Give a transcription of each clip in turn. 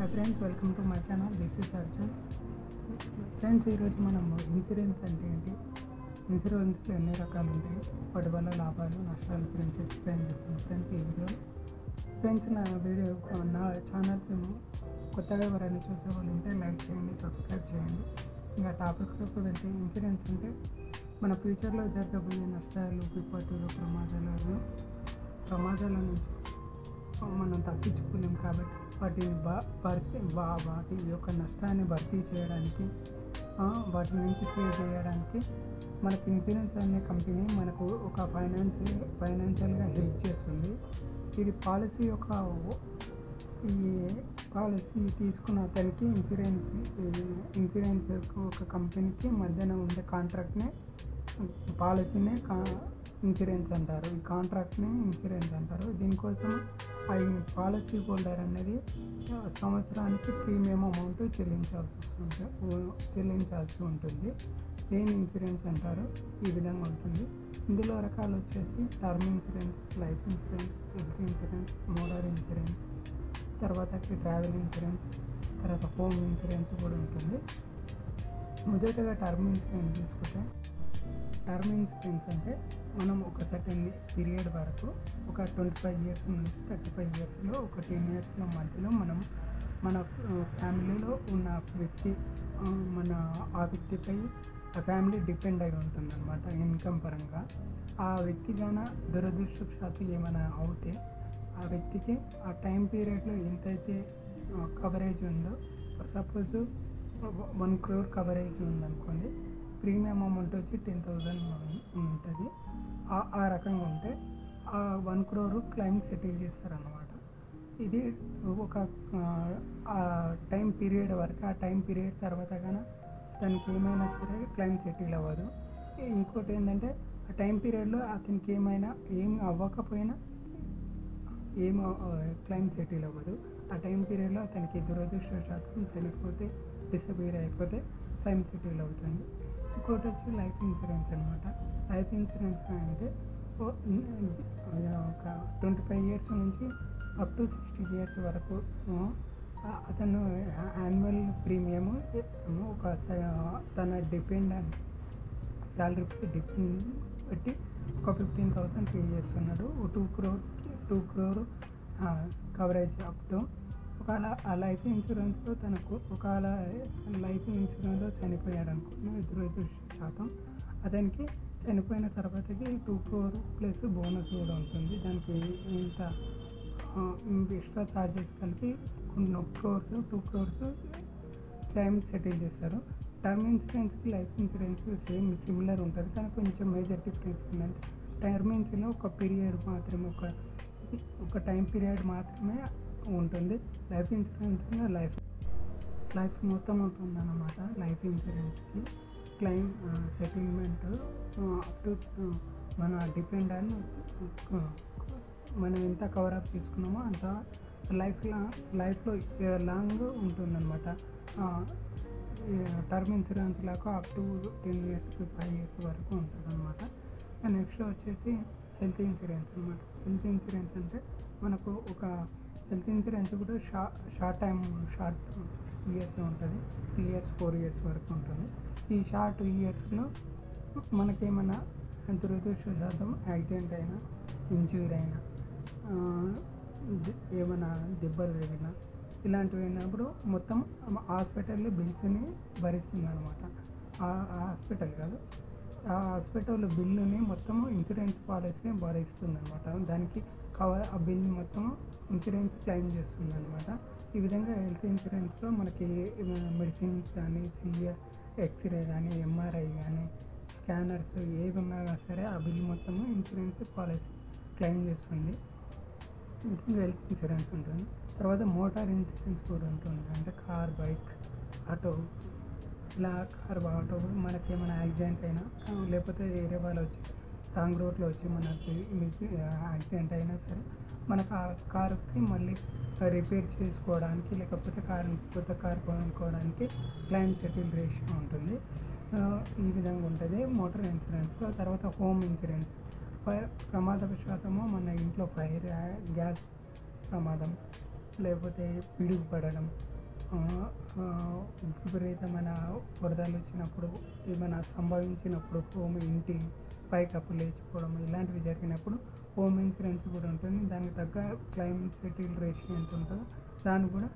Hi friends, welcome to my channel. This is Arjun. Friends, ఈరోజు మనం insurance అంటే ఏంటి, ఇన్సూరెన్స్లో ఎన్ని రకాలు ఉంటాయి, వాటి వల్ల లాభాలు నష్టాల గురించి ఎక్స్ప్లెయిన్ చేస్తాను ఫ్రెండ్స్ ఈ వీడియోలో. ఫ్రెండ్స్, నా ఛానల్స్ కొత్తగా ఎవరైనా చూసే వాళ్ళు ఉంటే లైక్ చేయండి, సబ్స్క్రైబ్ చేయండి. ఇంకా టాపిక్లోకి వెళ్తే, ఇన్సూరెన్స్ అంటే మన ఫ్యూచర్లో జరగబోయే నష్టాలు, విపత్తులు, ప్రమాదాల నుంచి మనం తప్పించుకోలేం కాబట్టి వాటిని వాటి యొక్క నష్టాన్ని భర్తీ చేయడానికి, వాటి నుంచి సేవ్ చేయడానికి మనకి ఇన్సూరెన్స్ అనే కంపెనీ మనకు ఒక ఫైనాన్షియల్గా హెల్ప్ చేస్తుంది. ఇది ఈ పాలసీ తీసుకున్న అతనికి ఇన్సూరెన్స్ ఒక కంపెనీకి మధ్యన ఉండే కాంట్రాక్ట్నే పాలసీనే ఇన్సూరెన్స్ అంటారు. ఈ కాంట్రాక్ట్ని ఇన్సూరెన్స్ అంటారు. దీనికోసం ఆ పాలసీ హోల్డర్ అనేది సంవత్సరానికి ప్రీమియం అమౌంట్ చెల్లించాల్సి ఉంటుంది. దేని ఇన్సూరెన్స్ అంటారు, ఈ విధంగా ఉంటుంది. ఇందులో రకాలు వచ్చేసి term insurance, life insurance, health insurance, motor insurance, తర్వాత ట్రావెల్ ఇన్సూరెన్స్, తర్వాత హోమ్ ఇన్సూరెన్స్ కూడా ఉంటుంది. మొదటగా టర్మ్ ఇన్సూరెన్స్ తీసుకుంటే, టర్మ్ ఇన్సూరెన్స్ అంటే మనం ఒక సర్టెన్ పీరియడ్ వరకు, ఒక 25 ఇయర్స్ నుంచి 35 ఇయర్స్లో, ఒక 10 ఇయర్స్లో మధ్యలో మన ఫ్యామిలీలో ఉన్న వ్యక్తి, ఆ వ్యక్తిపై ఆ ఫ్యామిలీ డిపెండ్ అయి ఉంటుంది అన్నమాట. ఇన్కమ్ పరంగా ఆ వ్యక్తి గాన దురదృష్టవశాత్తు ఏమైనా అవుతే, ఆ వ్యక్తికి ఆ టైం పీరియడ్లో ఎంతైతే కవరేజ్ ఉందో, సపోజ్ 1 crore కవరేజ్ ఉందనుకోండి, ప్రీమియం అమౌంట్ వచ్చి 10,000 ఉంటుంది. ఆ రకంగా ఉంటే ఆ 1 crore క్లెయిమ్ సెటిల్ చేస్తారన్నమాట. ఇది ఒక టైం పీరియడ్ వరకు. ఆ టైం పీరియడ్ తర్వాత కానీ దానికి ఏమైనా సరే క్లెయిమ్ సెటిల్ అవ్వదు. ఇంకోటి ఏంటంటే, ఆ టైం పీరియడ్లో అతనికి ఏం అవ్వకపోయినా క్లెయిమ్ సెటిల్ అవ్వదు. ఆ టైం పీరియడ్లో అతనికి దురదృష్టవశాత్తు చనిపోతే, డిసపియర్ అయిపోతే క్లెయిమ్ సెటిల్ అవుతుంది. ఇంకోటి వచ్చి లైఫ్ ఇన్సూరెన్స్ అనమాట. లైఫ్ ఇన్సూరెన్స్ అంటే ఒక 25 ఇయర్స్ నుంచి అప్ టు 60 ఇయర్స్ వరకు అతను యాన్యువల్ ప్రీమియము తన డిపెండెంట్ శాలరీ బట్టి ఒక 15,000 పే చేస్తున్నాడు. 2 crore కవరేజ్ అప్ టు. ఒకవేళ ఆ లైఫ్ ఇన్సూరెన్స్లో లైఫ్ ఇన్సూరెన్స్లో చనిపోయాడు అనుకున్న దురదృష్టవశాతం, అతనికి చనిపోయిన తర్వాతకి 2 crore ప్లస్ బోనస్ కూడా ఉంటుంది. దానికి ఇంత ఎక్స్ట్రా ఛార్జెస్ కలిపి 2 crores క్లెయిమ్ సెటిల్ చేస్తారు. టర్మ్ ఇన్సూరెన్స్కి లైఫ్ ఇన్సూరెన్స్ సిమిలర్ ఉంటుంది, కానీ కొంచెం మేజర్ డిఫరెన్స్ ఏంటంటే, టర్మ్ ఇన్సూరెన్స్ ఒక పీరియడ్ మాత్రమే, ఒక టైం పీరియడ్ మాత్రమే ఉంటుంది. లైఫ్ ఇన్సూరెన్స్ లైఫ్ మొత్తం ఉంటుంది అన్నమాట. లైఫ్ ఇన్సూరెన్స్కి క్లెయిమ్ సెటిల్మెంట్ అప్ టు మన డిపెండెంట్, మనం ఎంత కవరప్ తీసుకున్నామో అంత లైఫ్లో లాంగ్ ఉంటుందన్నమాట. టర్మ్ ఇన్సూరెన్స్ లాగా అప్ టు 10 ఇయర్స్ 5 ఇయర్స్ వరకు ఉంటుంది అనమాట. నెక్స్ట్ వచ్చేసి హెల్త్ ఇన్సూరెన్స్ అనమాట. హెల్త్ ఇన్సూరెన్స్ అంటే మనకు ఒక హెల్త్ ఇన్సూరెన్స్ కూడా షార్ట్ ఇయర్స్ ఉంటుంది. 3 ఇయర్స్ 4 ఇయర్స్ వరకు ఉంటుంది. ఈ షార్ట్ ఇయర్స్లో మనకేమైనా దురదృష్టవశాతం యాక్సిడెంట్ అయినా, ఇంజ్యూరీ అయినా, ఏమైనా దెబ్బలు తగిలినా, ఇలాంటివి అయినప్పుడు మొత్తం హాస్పిటల్ బిల్స్ని భరిస్తుంది అనమాట. ఆ హాస్పిటల్ బిల్లుని మొత్తం ఇన్సూరెన్స్ పాలసీ భరిస్తుంది అనమాట. దానికి ఆ బిల్ మొత్తం ఇన్సూరెన్స్ క్లెయిమ్ చేస్తుంది అనమాట. ఈ విధంగా హెల్త్ ఇన్సూరెన్స్లో మనకి మెడిసిన్స్ కానీ, ఎక్స్రే కానీ, ఎంఆర్ఐ కానీ, స్కానర్స్ ఏవి ఉన్నా సరే ఆ బిల్ మొత్తము ఇన్సూరెన్స్ పాలసీ క్లెయిమ్ చేస్తుంది. హెల్త్ ఇన్సూరెన్స్ ఉంటుంది. తర్వాత మోటార్ ఇన్సూరెన్స్ కూడా ఉంటుంది. అంటే కార్, బైక్, ఆటో, ఇలా ఆటో మనకి ఏమైనా యాక్సిడెంట్ అయినా, లేకపోతే వేరే వాళ్ళు వచ్చి రాంగ్ రోడ్లో వచ్చి మనకి యాక్సిడెంట్ అయినా సరే, మనకు ఆ కారుకి మళ్ళీ రిపేర్ చేసుకోవడానికి, లేకపోతే కొత్త కారు కొనుక్కోవడానికి క్లెయిమ్ సెటిల్ రేషియో ఉంటుంది. ఈ విధంగా ఉంటుంది మోటార్ ఇన్సూరెన్స్లో. తర్వాత హోమ్ ఇన్సూరెన్స్, ప్రమాదవశాత్తము మన ఇంట్లో ఫైర్, గ్యాస్ ప్రమాదం, లేకపోతే పిడుగు పడడం, విపరీతమైన వరదలు వచ్చినప్పుడు ఏమైనా సంభవించినప్పుడు ఇంటి పైకప్పు లేచిపోవడం ఇలాంటివి జరిగినప్పుడు హోమ్ ఇన్సూరెన్స్ కూడా ఉంటుంది. దానికి తగ్గ క్లెయిమ్ సెటిల్ రేషియో ఎంత ఉంటుందో దాన్ని కూడా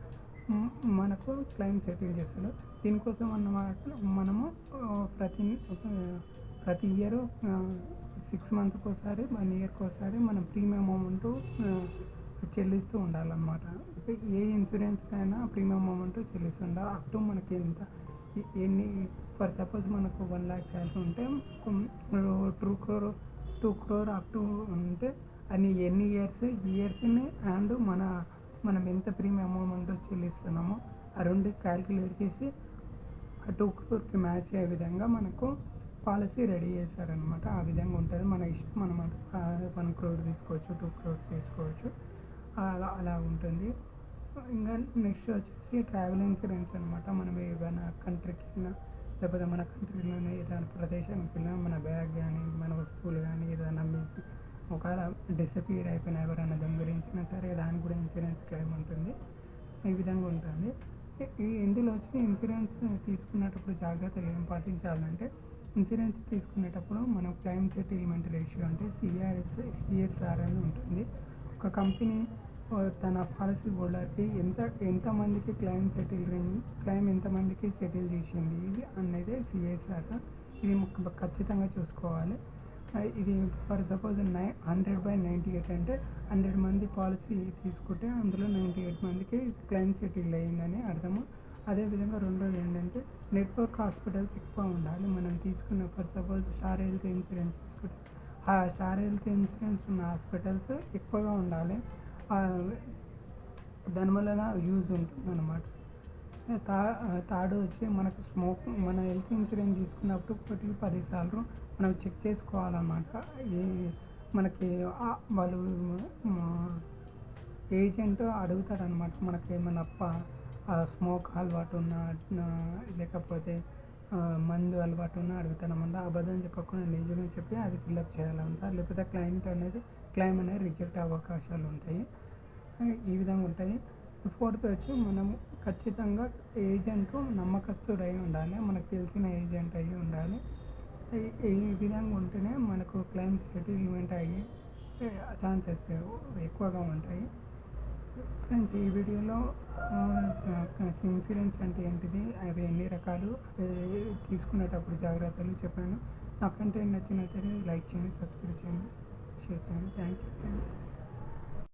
మనకు క్లెయిమ్ సెటిల్ చేస్తారు. దీనికోసం అన్నమాట మనము ప్రతి ఇయర్ 6 మంత్స్కి ఒకసారి 1 ఇయర్కి ఒకసారి మనం ప్రీమియం అమౌంట్ చెల్లిస్తూ ఉండాలన్నమాట. ఏ ఇన్సూరెన్స్కి అయినా ప్రీమియం అమౌంట్ చెల్లిస్తుండాలి. అప్ టు మనకి ఎంత ఎన్ని ఫర్ సపోజ్ మనకు 1 lakh శాలరీ ఉంటే 2 crore అప్ టు ఉంటే ఎన్ని ఇయర్స్ని అండ్ మనం ఎంత ప్రీమియం అమౌంట్ చెల్లిస్తున్నామో ఆ రెండు క్యాలిక్యులేట్ చేసి ఆ 2 crore మ్యాచ్ అయ్యే విధంగా మనకు పాలసీ రెడీ చేస్తారనమాట. ఆ విధంగా ఉంటుంది. మన ఇష్టం అనమాట. 1 crore తీసుకోవచ్చు, 2 crores తీసుకోవచ్చు. అలా ఉంటుంది. ఇంకా నెక్స్ట్ వచ్చేసి ట్రావెల్ ఇన్సూరెన్స్ అనమాట. మనం ఏదైనా కంట్రీకి వెళ్ళినా లేకపోతే మన కంట్రీలోనే ఏదైనా ప్రదేశానికి వెళ్ళినా మన బ్యాగ్ కానీ మన వస్తువులు కానీ ఏదైనా మిస్ ఒకవేళ డిసపియర్ అయిపోయినా ఎవరైనా దొంగిలించినా సరే దానికి కూడా ఇన్సూరెన్స్ క్లెయిమ్ ఉంటుంది. ఈ విధంగా ఉంటుంది. ఇందులో వచ్చి ఇన్సూరెన్స్ తీసుకునేటప్పుడు జాగ్రత్తలు ఏం పాటించాలంటే ఇన్సూరెన్స్ తీసుకునేటప్పుడు మనం క్లెయిమ్ సెటిల్మెంట్ రేషియో అంటే సిఎస్ఆర్ అని ఉంటుంది. ఒక కంపెనీ తన పాలసీ హోల్డర్కి ఎంతమందికి క్లెయిమ్ ఎంతమందికి సెటిల్ చేసింది ఇది అనేది సిఎస్ఆర్. ఇది ఖచ్చితంగా చూసుకోవాలి. ఇది ఫర్ సపోజ్ 100/98 అంటే 100 మంది పాలసీ తీసుకుంటే అందులో 98 మందికి క్లెయిమ్ సెటిల్ అయ్యిందని అర్థము. అదేవిధంగా రెండోది ఏంటంటే నెట్వర్క్ హాస్పిటల్స్ ఎక్కువ ఉండాలి. మనం తీసుకున్న for suppose star health insurance తీసుకుంటే ఆ స్టార్ హెల్త్ ఇన్సూరెన్స్ ఉన్న హాస్పిటల్స్ ఎక్కువగా ఉండాలి. దానివల్ల యూజ్ ఉంటుంది అన్నమాట. థర్డ్ వచ్చి మనకు మన హెల్త్ ఇన్సూరెన్స్ తీసుకున్నప్పుడు 1కి 10 సార్లు మనం చెక్ చేసుకోవాలన్నమాట. మనకి వాళ్ళు ఏజెంట్ అడుగుతారనమాట. మనకి ఏమైనా స్మోక్ అలవాటు ఉన్నా లేకపోతే మందు అలవాటు ఉన్నా అడుగుతారన్నమాట. అబద్ధం చెప్పకుండా నిజమే చెప్పి అది ఫిల్అప్ చేయాలంట. లేకపోతే క్లెయిమ్ అనేది రిజెక్ట్ అయ్యే అవకాశాలు ఉంటాయి. ఈ విధంగా ఉంటాయి. ఫోర్త్ వచ్చి మనం ఖచ్చితంగా ఏజెంట్ నమ్మకస్తుడై ఉండాలి. మనకు తెలిసిన ఏజెంట్ అయ్యి ఉండాలి. ఈ విధంగా ఉంటేనే మనకు క్లెయిమ్ సెటిల్మెంట్ అయ్యే ఛాన్సెస్ ఎక్కువగా ఉంటాయి. ఫ్రెండ్స్, ఈ వీడియోలో ఇన్సూరెన్స్ అంటే ఏంటిది, అవి ఎన్ని రకాలు, అవి తీసుకునేటప్పుడు జాగ్రత్తలు చెప్పాను. నా కంటెంట్ నచ్చినట్లయితే లైక్ చేయండి, సబ్స్క్రైబ్ చేయండి, షేర్ చేయండి. Thank you friends.